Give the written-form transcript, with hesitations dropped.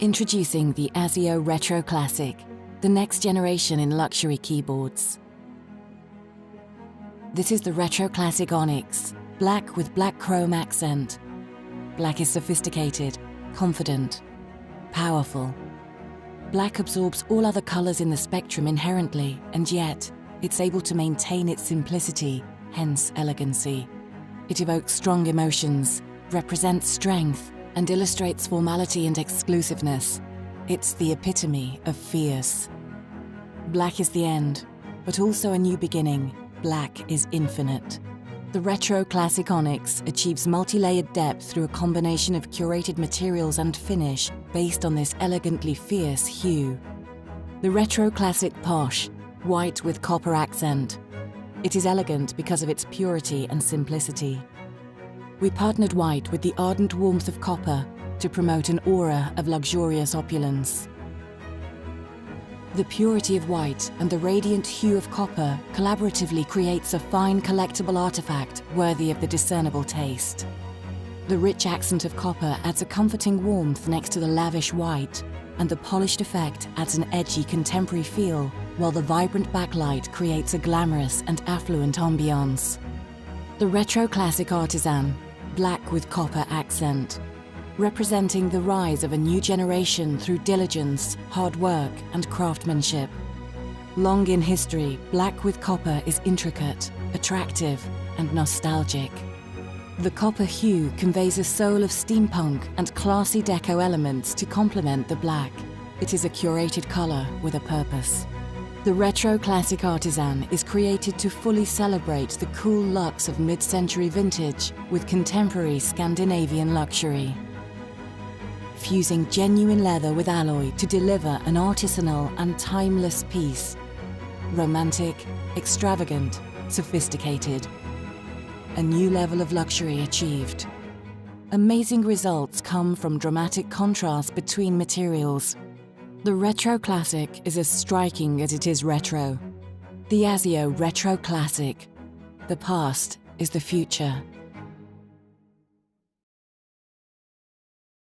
Introducing the Azio Retro Classic, the next generation in luxury keyboards. This is the Retro Classic Onyx, black with black chrome accent. Black is sophisticated, confident, powerful. Black absorbs all other colors in the spectrum inherently, and yet it's able to maintain its simplicity, hence elegancy. It evokes strong emotions, represents strength, and illustrates formality and exclusiveness. It's the epitome of fierce. Black is the end, but also a new beginning. Black is infinite. The Retro Classic Onyx achieves multi-layered depth through a combination of curated materials and finish based on this elegantly fierce hue. The Retro Classic Posh, white with copper accent. It is elegant because of its purity and simplicity. We partnered white with the ardent warmth of copper to promote an aura of luxurious opulence. The purity of white and the radiant hue of copper collaboratively creates a fine collectible artifact worthy of the discernible taste. The rich accent of copper adds a comforting warmth next to the lavish white, and the polished effect adds an edgy contemporary feel, while the vibrant backlight creates a glamorous and affluent ambiance. The Retro Classic Artisan, black with copper accent, representing the rise of a new generation through diligence, hard work, and craftsmanship. Long in history, black with copper is intricate, attractive, and nostalgic. The copper hue conveys a soul of steampunk and classy deco elements to complement the black. It is a curated color with a purpose. The Retro Classic Artisan is created to fully celebrate the cool lux of mid-century vintage with contemporary Scandinavian luxury. Fusing genuine leather with alloy to deliver an artisanal and timeless piece. Romantic, extravagant, sophisticated. A new level of luxury achieved. Amazing results come from dramatic contrast between materials. The Retro Classic is as striking as it is retro. The Azio Retro Classic. The past is the future.